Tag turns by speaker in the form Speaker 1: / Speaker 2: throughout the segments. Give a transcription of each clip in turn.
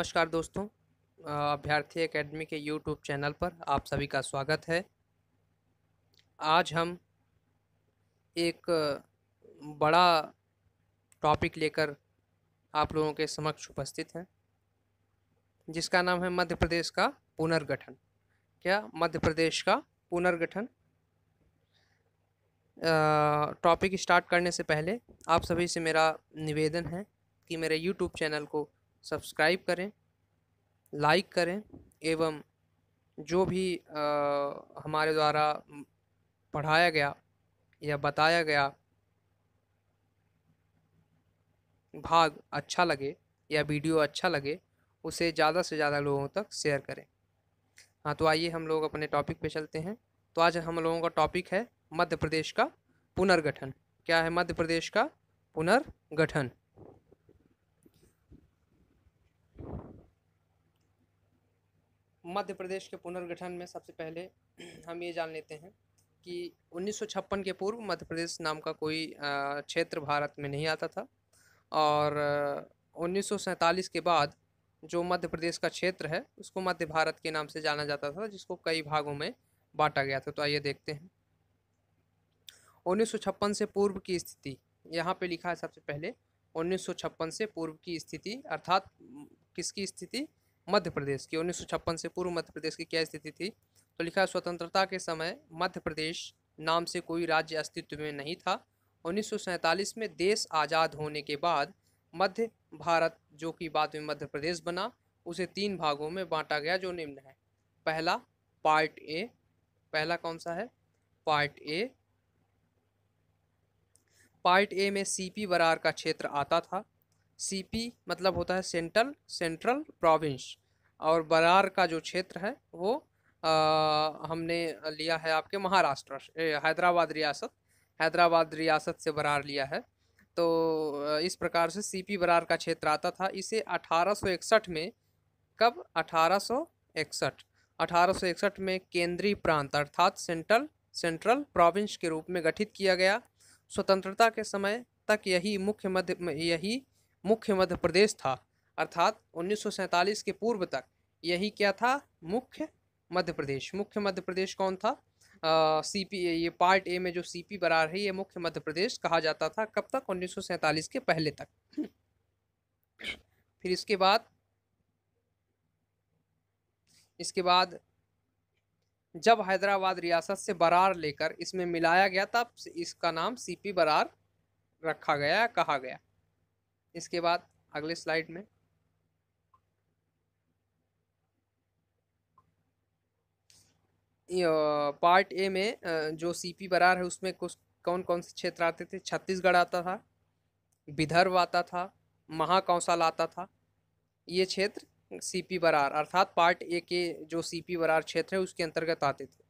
Speaker 1: नमस्कार दोस्तों। अभ्यर्थी एकेडमी के यूट्यूब चैनल पर आप सभी का स्वागत है। आज हम एक बड़ा टॉपिक लेकर आप लोगों के समक्ष उपस्थित हैं, जिसका नाम है मध्य प्रदेश का पुनर्गठन। क्या मध्य प्रदेश का पुनर्गठन। टॉपिक स्टार्ट करने से पहले आप सभी से मेरा निवेदन है कि मेरे यूट्यूब चैनल को सब्सक्राइब करें, लाइक करें एवं जो भी हमारे द्वारा पढ़ाया गया या बताया गया भाग अच्छा लगे या वीडियो अच्छा लगे, उसे ज़्यादा से ज़्यादा लोगों तक शेयर करें। हाँ, तो आइए हम लोग अपने टॉपिक पे चलते हैं। तो आज हम लोगों का टॉपिक है मध्य प्रदेश का पुनर्गठन। क्या है मध्य प्रदेश का पुनर्गठन? मध्य प्रदेश के पुनर्गठन में सबसे पहले हम ये जान लेते हैं कि 1956 के पूर्व मध्य प्रदेश नाम का कोई क्षेत्र भारत में नहीं आता था, और 1947 के बाद जो मध्य प्रदेश का क्षेत्र है उसको मध्य भारत के नाम से जाना जाता था, जिसको कई भागों में बांटा गया था। तो आइए देखते हैं 1956 से पूर्व की स्थिति। यहाँ पे लिखा है सबसे पहले 1956 से पूर्व की स्थिति, अर्थात किसकी स्थिति? मध्य प्रदेश की। 1956 से पूर्व मध्य प्रदेश की क्या स्थिति थी? तो लिखा है स्वतंत्रता के समय मध्य प्रदेश नाम से कोई राज्य अस्तित्व में नहीं था। 1947 में देश आज़ाद होने के बाद मध्य भारत, जो कि बाद में मध्य प्रदेश बना, उसे 3 भागों में बांटा गया, जो निम्न है। पहला पार्ट ए। पहला कौन सा है? Part A. पार्ट ए में सीपी बरार का क्षेत्र आता था। सीपी मतलब होता है सेंट्रल प्रोविंस, और बरार का जो क्षेत्र है वो हमने लिया है आपके महाराष्ट्र, हैदराबाद रियासत से बरार लिया है। तो इस प्रकार से सीपी बरार का क्षेत्र आता था। इसे 1861 में, कब? 1861 में केंद्रीय प्रांत अर्थात सेंट्रल प्रोविंस के रूप में गठित किया गया। स्वतंत्रता के समय तक यही मुख्य मध्य प्रदेश था, अर्थात 1947 के पूर्व तक यही क्या था? मुख्य मध्य प्रदेश। मुख्य मध्य प्रदेश कौन था? सीपी। ये पार्ट ए में जो सीपी बरार है ये मुख्य मध्य प्रदेश कहा जाता था। कब तक? 1947 के पहले तक। फिर इसके बाद जब हैदराबाद रियासत से बरार लेकर इसमें मिलाया गया, तब इसका नाम सीपी बरार रखा गया, कहा गया। इसके बाद अगले स्लाइड में पार्ट ए में जो सीपी बरार है उसमें कुछ कौन कौन से क्षेत्र आते थे? छत्तीसगढ़ आता था, विदर्भ आता था, महाकौशल आता था। ये क्षेत्र सीपी बरार अर्थात पार्ट ए के जो सीपी बरार क्षेत्र है उसके अंतर्गत आते थे।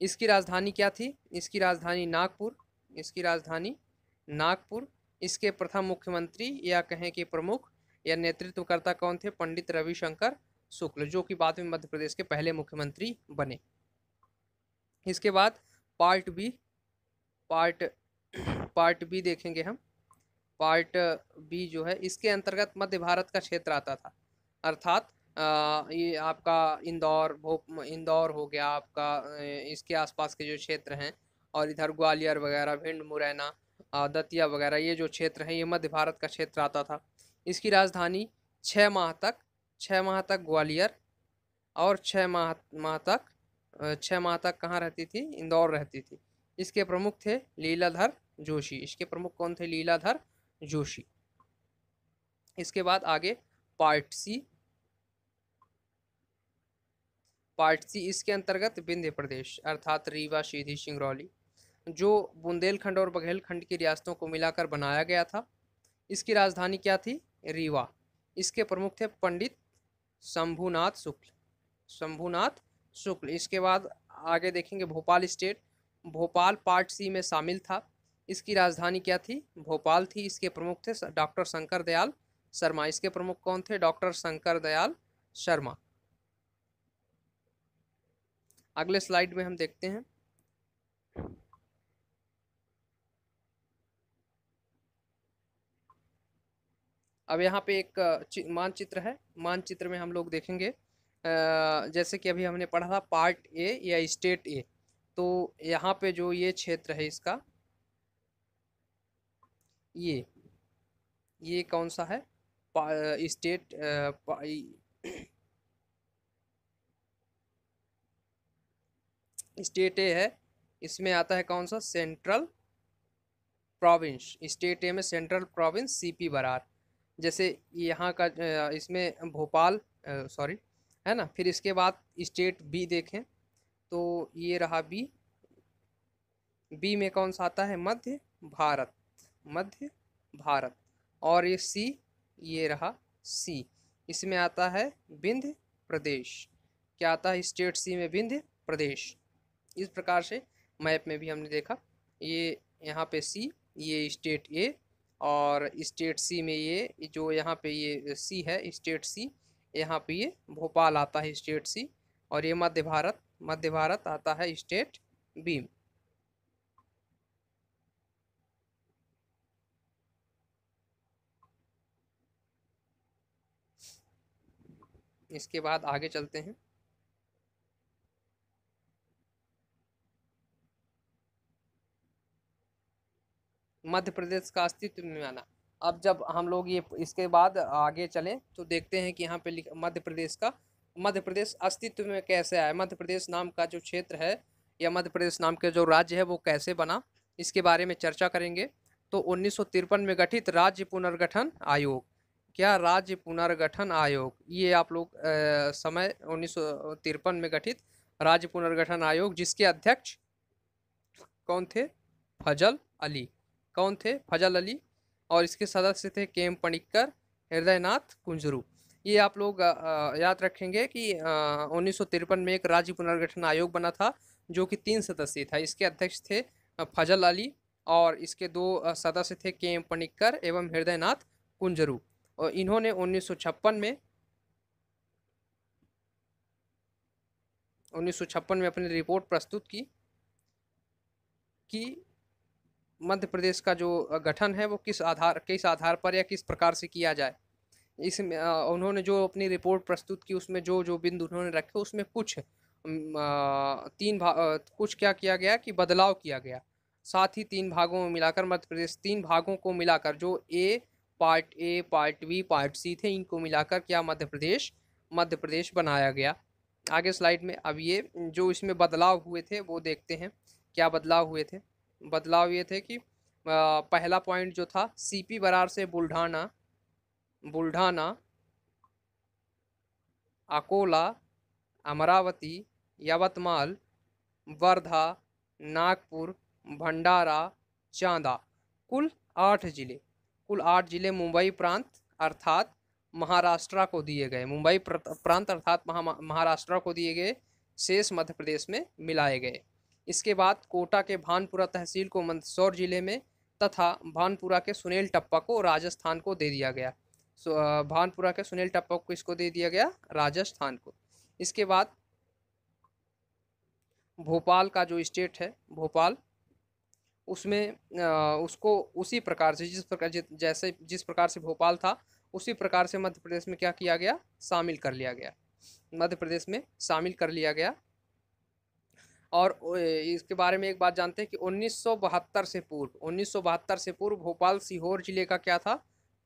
Speaker 1: इसकी राजधानी क्या थी? इसकी राजधानी नागपुर। इसके प्रथम मुख्यमंत्री या कहें कि प्रमुख या नेतृत्वकर्ता कौन थे? पंडित रविशंकर शुक्ल, जो कि बाद में मध्य प्रदेश के पहले मुख्यमंत्री बने। इसके बाद पार्ट बी देखेंगे हम। पार्ट बी जो है इसके अंतर्गत मध्य भारत का क्षेत्र आता था, अर्थात ये आपका इंदौर हो गया आपका, इसके आसपास के जो क्षेत्र हैं, और इधर ग्वालियर वगैरह, भिंड, मुरैना, दतिया वगैरह, ये जो क्षेत्र हैं ये मध्य भारत का क्षेत्र आता था। इसकी राजधानी 6 माह तक ग्वालियर, और 6 माह तक कहाँ रहती थी? इंदौर रहती थी। इसके प्रमुख थे लीलाधर जोशी। इसके प्रमुख कौन थे? लीलाधर जोशी। इसके बाद आगे पार्ट सी। इसके अंतर्गत विंध्य प्रदेश अर्थात रीवा, सीधी, सिंगरौली, जो बुंदेलखंड और बघेलखंड की रियासतों को मिलाकर बनाया गया था। इसकी राजधानी क्या थी? रीवा। इसके प्रमुख थे पंडित शंभुनाथ शुक्ल। इसके बाद आगे देखेंगे Bhopal state. Bhopal part C में शामिल था। इसकी राजधानी क्या थी? भोपाल थी। इसके प्रमुख थे डॉक्टर शंकर दयाल शर्मा। इसके प्रमुख कौन थे? डॉक्टर शंकर दयाल शर्मा। अगले स्लाइड में हम देखते हैं अब यहाँ पे एक मानचित्र है। मानचित्र में हम लोग देखेंगे जैसे कि अभी हमने पढ़ा था पार्ट ए या स्टेट ए। तो यहाँ पे जो ये क्षेत्र है इसका, ये कौन सा है? स्टेट स्टेट ए है। इसमें आता है कौन सा? Central province. स्टेट ए में सेंट्रल प्रोविंस सीपी बरार। जैसे यहाँ का इसमें भोपाल, सॉरी, है ना। फिर इसके बाद स्टेट बी देखें तो ये रहा बी। बी में कौन सा आता है? मध्य भारत, मध्य भारत। और ये सी, ये रहा सी। इसमें आता है विंध्य प्रदेश। क्या आता है स्टेट सी में? विंध्य प्रदेश। इस प्रकार से मैप में भी हमने देखा, ये यहाँ पे सी, ये स्टेट ए, और स्टेट सी में ये जो यहाँ पे ये सी है स्टेट सी, यहाँ पे ये भोपाल आता है स्टेट सी, और ये मध्य भारत, मध्य भारत आता है स्टेट बी। इसके बाद आगे चलते हैं। मध्य प्रदेश का अस्तित्व में आना। अब जब हम लोग ये इसके बाद आगे चलें तो देखते हैं कि यहाँ पे मध्य प्रदेश का, मध्य प्रदेश अस्तित्व में कैसे आया, मध्य प्रदेश नाम का जो क्षेत्र है या मध्य प्रदेश नाम के जो राज्य है वो कैसे बना, इसके बारे में चर्चा करेंगे। तो 1953 में गठित राज्य पुनर्गठन आयोग। क्या? राज्य पुनर्गठन आयोग। ये आप लोग समय 1953 में गठित राज्य पुनर्गठन आयोग, जिसके अध्यक्ष कौन थे? फजल अली। कौन थे? फजल अली। और इसके सदस्य थे के एम पनिक्कर, हृदयनाथ कुंजरू। ये आप लोग याद रखेंगे कि 1953 में एक राज्य पुनर्गठन आयोग बना था जो कि 3 सदस्यीय था। इसके अध्यक्ष थे फजल अली, और इसके 2 सदस्य थे के एम पनिक्कर एवं हृदयनाथ कुंजरू। और इन्होंने 1956 में अपनी रिपोर्ट प्रस्तुत की कि मध्य प्रदेश का जो गठन है वो किस आधार पर या किस प्रकार से किया जाए। इसमें उन्होंने जो अपनी रिपोर्ट प्रस्तुत की उसमें जो जो बिंदु उन्होंने रखे उसमें कुछ कुछ क्या किया गया कि बदलाव किया गया। साथ ही 3 भागों में मिलाकर मध्य प्रदेश, 3 भागों को मिलाकर जो part A, part B, part C थे, इनको मिलाकर क्या मध्य प्रदेश बनाया गया। आगे स्लाइड में अब ये जो इसमें बदलाव हुए थे वो देखते हैं। क्या बदलाव हुए थे? बदलाव ये थे कि पहला पॉइंट जो था, सीपी बरार से बुल्ढाना, अकोला, अमरावती, यवतमाल, वर्धा, नागपुर, भंडारा, चांदा, कुल 8 जिले मुंबई प्रांत अर्थात महाराष्ट्र को दिए गए। मुंबई प्रांत अर्थात महाराष्ट्र को दिए गए, शेष मध्य प्रदेश में मिलाए गए। इसके बाद कोटा के भानपुरा तहसील को मंदसौर जिले में तथा भानपुरा के सुनील टप्पा को राजस्थान को दे दिया गया। भानपुरा के सुनील टप्पा को किसको दे दिया गया? राजस्थान को। इसके बाद भोपाल का जो स्टेट है भोपाल, उसमें उसको उसी प्रकार से जिस प्रकार से भोपाल था उसी प्रकार से मध्य प्रदेश में क्या किया गया? शामिल कर लिया गया। मध्य प्रदेश में शामिल कर लिया गया। और इसके बारे में एक बात जानते हैं कि 1972 से पूर्व भोपाल सीहोर जिले का क्या था?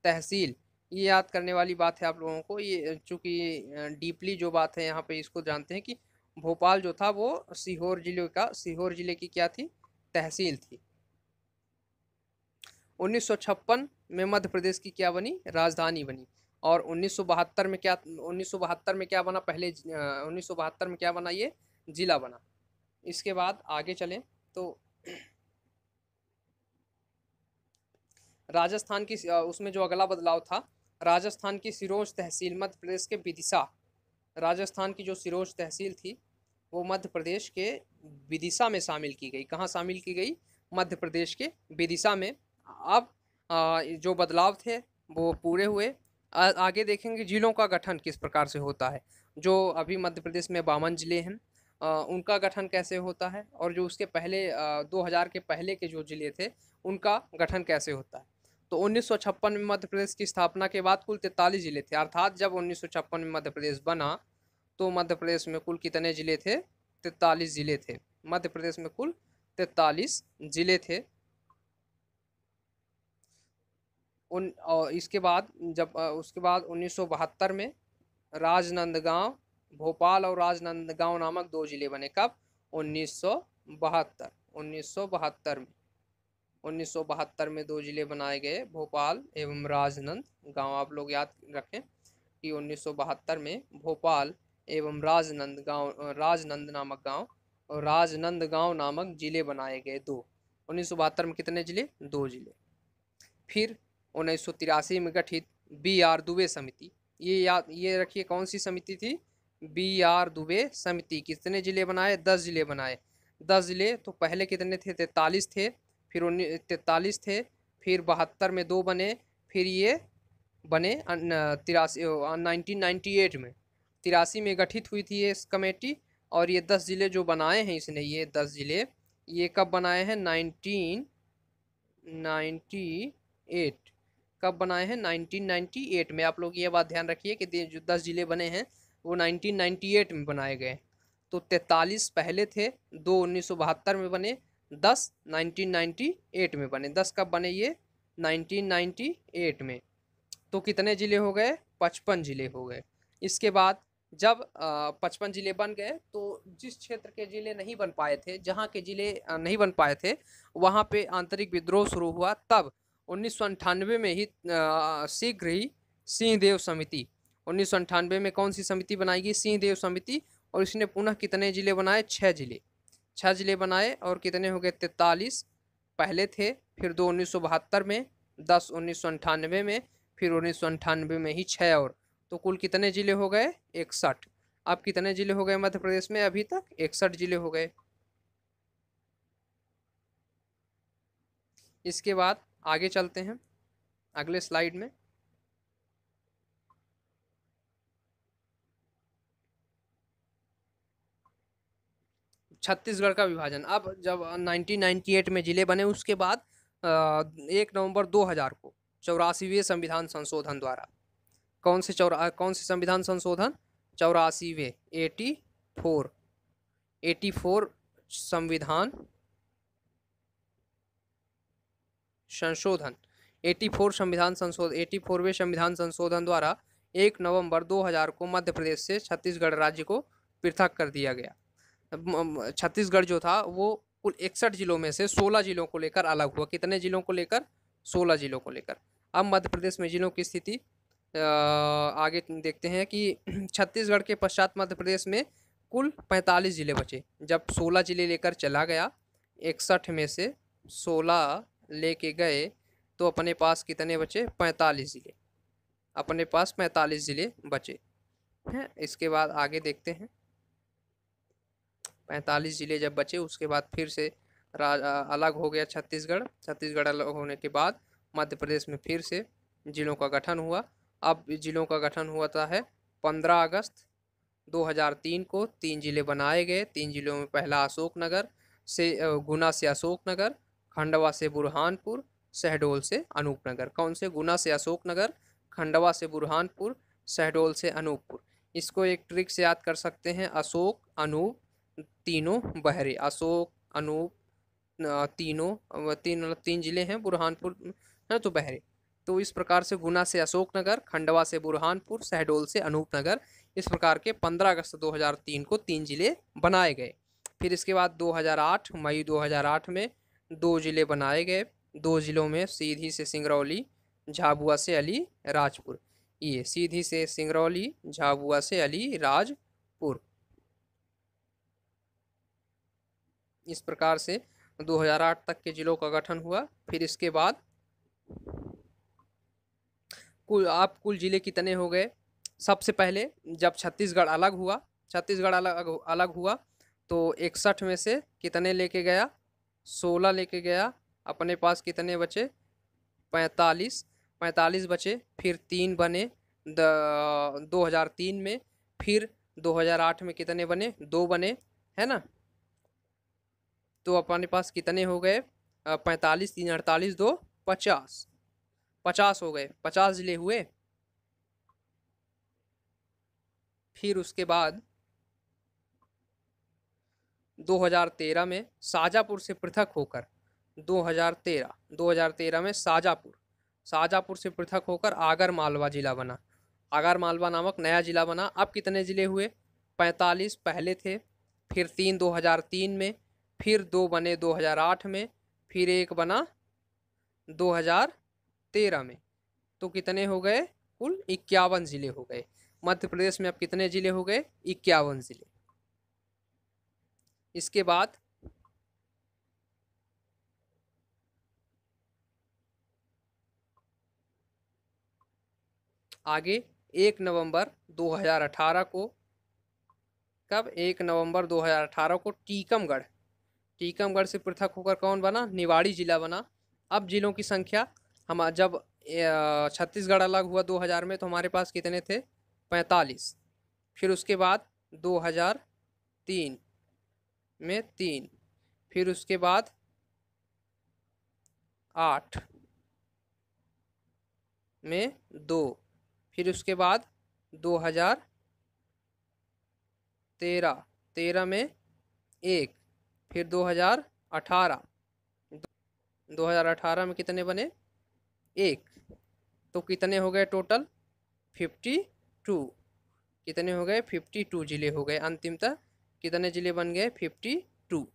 Speaker 1: तहसील। ये याद करने वाली बात है आप लोगों को। ये चूँकि डीपली जो बात है यहाँ पे इसको जानते हैं कि भोपाल जो था वो सीहोर जिले की क्या थी? तहसील थी। 1956 में मध्य प्रदेश की क्या बनी? राजधानी बनी। और 1972 में क्या बना? 1972 में क्या बना? ये जिला बना। इसके बाद आगे चलें तो राजस्थान की उसमें जो अगला बदलाव था, राजस्थान की सिरोंज तहसील मध्य प्रदेश के विदिशा, राजस्थान की जो सिरोंज तहसील थी वो मध्य प्रदेश के विदिशा में शामिल की गई। कहाँ शामिल की गई? मध्य प्रदेश के विदिशा में। अब जो बदलाव थे वो पूरे हुए। आगे देखेंगे जिलों का गठन किस प्रकार से होता है। जो अभी मध्य प्रदेश में 52 जिले हैं, उनका गठन कैसे होता है, और जो उसके पहले 2000 के पहले के जो जिले थे उनका गठन कैसे होता है। तो 1956 में मध्य प्रदेश की स्थापना के बाद कुल 43 जिले थे, अर्थात जब 1956 में मध्य प्रदेश बना तो मध्य प्रदेश में कुल कितने जिले थे? 43 जिले थे। मध्य प्रदेश में कुल 43 जिले थे। और इसके बाद उसके बाद 1972 में राजनांदगांव, भोपाल और राजनांदगांव नामक 2 जिले बने। कब? 1972। 1972 में 2 जिले बनाए गए, भोपाल एवं राजनांदगांव। आप लोग याद रखें कि 1972 में भोपाल एवं राजनंद नामक गांव और राजनंदगांव नामक जिले बनाए गए 2। 1972 में कितने जिले? 2 जिले। फिर 1983 में गठित B.R. दुबे समिति, ये रखिए कौन सी समिति थी? B.R. दुबे समिति। कितने जिले बनाए? 10 जिले बनाए। 10 जिले तो पहले कितने थे? 43 थे, फिर 43 थे, फिर 72 में 2 बने, फिर ये बने 1998 में। 83 में गठित हुई थी ये कमेटी। और ये 10 जिले जो बनाए हैं इसने, ये 10 जिले ये कब बनाए हैं? 1998। कब बनाए हैं? 1998 में। आप लोग ये बात ध्यान रखिए कि जो 10 जिले बने हैं वो 1998 में बनाए गए। तो 43 पहले थे, 2 1972 में बने, 10 1998 में बने। 10 कब बने? ये 1998 में। तो कितने जिले हो गए? 55 जिले हो गए। इसके बाद जब 55 जिले बन गए तो जिस क्षेत्र के जिले नहीं बन पाए थे, जहाँ के जिले नहीं बन पाए थे, वहाँ पे आंतरिक विद्रोह शुरू हुआ। तब 1998 में ही शीघ्र ही सिंहदेव समिति, 1998 में कौन सी समिति बनाई गई? सिंहदेव समिति। और इसने पुनः कितने जिले बनाए? 6 जिले। 6 जिले बनाए और कितने हो गए? 43 पहले थे, फिर 2 1972 में, 10 1998 में, फिर 1998 में ही 6 और। तो कुल कितने जिले हो गए? 61। अब कितने जिले हो गए मध्य प्रदेश में? अभी तक 61 जिले हो गए। इसके बाद आगे चलते हैं अगले स्लाइड में। छत्तीसगढ़ का विभाजन। अब जब 1998 में जिले बने, उसके बाद 1 नवंबर 2000 को 84वें संविधान संशोधन द्वारा, कौन से संविधान संशोधन? 84वें 84 संविधान संशोधन 84वें संविधान संशोधन द्वारा 1 नवंबर 2000 को मध्य प्रदेश से छत्तीसगढ़ राज्य को पृथक कर दिया गया। छत्तीसगढ़ जो था वो कुल 61 जिलों में से 16 जिलों को लेकर अलग हुआ। कितने जिलों को लेकर? 16 जिलों को लेकर। अब मध्य प्रदेश में जिलों की स्थिति आगे देखते हैं कि छत्तीसगढ़ के पश्चात मध्य प्रदेश में कुल 45 जिले बचे। जब 16 जिले लेकर चला गया, 61 में से 16 लेके गए, तो अपने पास कितने बचे? 45 जिले। अपने पास 45 जिले बचे हैं। इसके बाद आगे देखते हैं। 45 जिले जब बचे, उसके बाद फिर से अलग हो गया छत्तीसगढ़। छत्तीसगढ़ अलग होने के बाद मध्य प्रदेश में फिर से जिलों का गठन हुआ। अब जिलों का गठन हुआ है 15 अगस्त 2003 को। 3 जिले बनाए गए। 3 जिलों में पहला अशोकनगर से, गुना से अशोकनगर, खंडवा से बुरहानपुर, शहडोल से अनूपनगर। कौन से? गुना से अशोकनगर, खंडवा से बुरहानपुर, शहडोल से अनूपपुर। इसको एक ट्रिक से याद कर सकते हैं, अशोक अनूप तीनों बहरे। अशोक अनूप तीन जिले हैं, बुरहानपुर है तो बहरे। तो इस प्रकार से गुना से अशोकनगर, खंडवा से बुरहानपुर, शहडोल से अनूपनगर, इस प्रकार के 15 अगस्त 2003 को 3 जिले बनाए गए। फिर इसके बाद 2008 मई 2008 में 2 जिले बनाए गए। 2 जिलों में सीधी से सिंगरौली, झाबुआ से अली राजपुर। ये सीधी से सिंगरौली, झाबुआ से अली राजपुर। इस प्रकार से 2008 तक के जिलों का गठन हुआ। फिर इसके बाद कुल जिले कितने हो गए? सबसे पहले जब छत्तीसगढ़ अलग हुआ तो 61 में से कितने लेके गया? 16 लेके गया। अपने पास कितने बचे? 45 बचे। फिर 3 बने 2003 में। फिर 2008 में कितने बने? 2 बने, है ना। तो अपने पास कितने हो गए? 45, 3 48, 2 50। 50 हो गए, 50 जिले हुए। फिर उसके बाद 2013 में शाजापुर से पृथक होकर 2013 में शाजापुर से पृथक होकर आगर मालवा जिला बना। आगर मालवा नामक नया जिला बना। अब कितने जिले हुए? 45 पहले थे, फिर 3 2003 में, फिर 2 बने 2008 में, फिर 1 बना 2013 में। तो कितने हो गए? कुल 51 जिले हो गए। मध्य प्रदेश में अब कितने जिले हो गए? 51 जिले। इसके बाद आगे 1 नवंबर 2018 को, कब? 1 नवंबर 2018 को टीकमगढ़ से पृथक होकर कौन बना? निवाड़ी जिला बना। अब जिलों की संख्या, हम जब छत्तीसगढ़ अलग हुआ 2000 में तो हमारे पास कितने थे? 45। फिर उसके बाद 2003 में 3, फिर उसके बाद 8 में 2, फिर उसके बाद 2013 में 1, फिर 2018 में कितने बने? 1। तो कितने हो गए टोटल? 52। कितने हो गए? 52 जिले हो गए। अंतिमतः कितने जिले बन गए? 52।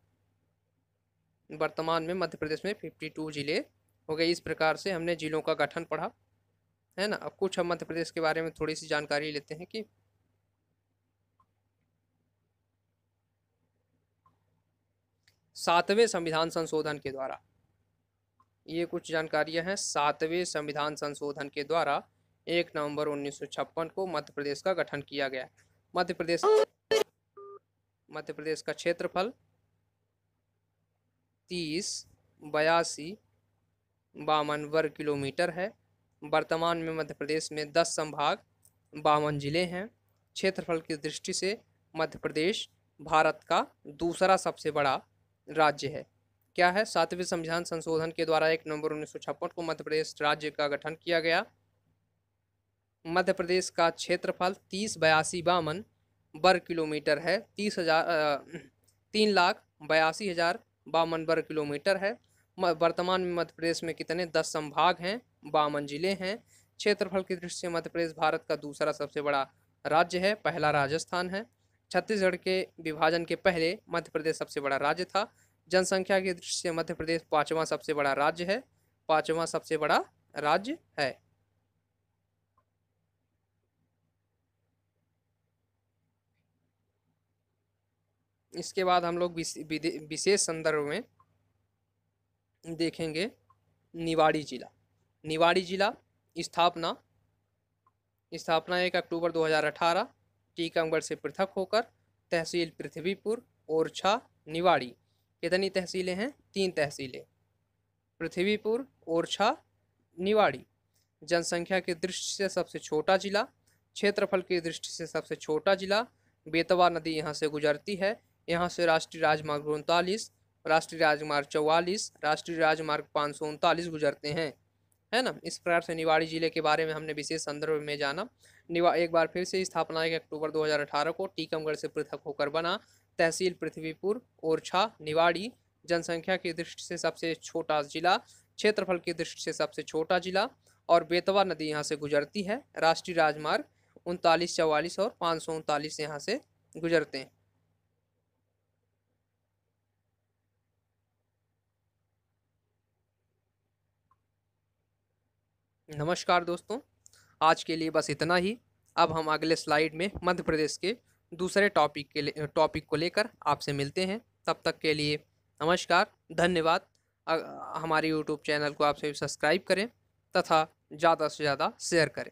Speaker 1: वर्तमान में मध्य प्रदेश में 52 जिले हो गए। इस प्रकार से हमने जिलों का गठन पढ़ा, है ना। अब कुछ हम मध्य प्रदेश के बारे में थोड़ी सी जानकारी लेते हैं कि 7वें संविधान संशोधन के द्वारा, ये कुछ जानकारियां हैं। 7वें संविधान संशोधन के द्वारा 1 नवंबर 1956 को मध्य प्रदेश का गठन किया गया। मध्य प्रदेश का क्षेत्रफल 30,82,52 वर्ग किलोमीटर है। वर्तमान में मध्य प्रदेश में 10 संभाग, 52 जिले हैं। क्षेत्रफल की दृष्टि से मध्य प्रदेश भारत का दूसरा सबसे बड़ा राज्य है। क्या है? 7वें संविधान संशोधन के द्वारा 1 नवंबर 1956 को मध्य प्रदेश राज्य का गठन किया गया। मध्य प्रदेश का क्षेत्रफल 30,82,52 वर्ग किलोमीटर है। 3,82,052 वर्ग किलोमीटर है। वर्तमान में मध्य प्रदेश में कितने? 10 संभाग हैं, 52 जिले हैं। क्षेत्रफल की दृष्टि से मध्य प्रदेश भारत का दूसरा सबसे बड़ा राज्य है। पहला राजस्थान है। छत्तीसगढ़ के विभाजन के पहले मध्य प्रदेश सबसे बड़ा राज्य था। जनसंख्या की दृष्टि से मध्य प्रदेश 5वां सबसे बड़ा राज्य है। 5वां सबसे बड़ा राज्य है। इसके बाद हम लोग विशेष संदर्भ में देखेंगे निवाड़ी जिला। निवाड़ी जिला स्थापना 1 अक्टूबर 2018, टीकमगढ़ से पृथक होकर तहसील पृथ्वीपुर, ओरछा, निवाड़ी। कितनी तहसीलें हैं? 3 तहसीलें, पृथ्वीपुर, ओरछा, निवाड़ी। जनसंख्या की दृष्टि से सबसे छोटा जिला, क्षेत्रफल की दृष्टि से सबसे छोटा जिला। बेतवा नदी यहाँ से गुजरती है। यहाँ से राष्ट्रीय राजमार्ग 39, राष्ट्रीय राजमार्ग 44, राष्ट्रीय राजमार्ग 539 गुजरते हैं, है ना। इस प्रकार से निवाड़ी जिले के बारे में हमने विशेष संदर्भ में जाना। एक बार फिर से स्थापना 1 अक्टूबर 2018 को टीकमगढ़ से पृथक होकर बना। तहसील पृथ्वीपुर, ओरछा, निवाड़ी। जनसंख्या की दृष्टि से सबसे छोटा जिला, क्षेत्रफल की दृष्टि से सबसे छोटा जिला, और बेतवा नदी यहाँ से गुजरती है। राष्ट्रीय राजमार्ग 39, 44 और 539 यहाँ से गुजरते हैं। नमस्कार दोस्तों, आज के लिए बस इतना ही। अब हम अगले स्लाइड में मध्य प्रदेश के दूसरे टॉपिक को लेकर आपसे मिलते हैं। तब तक के लिए नमस्कार, धन्यवाद। हमारे YouTube चैनल को आप सभी सब्सक्राइब करें तथा ज़्यादा से ज़्यादा शेयर करें।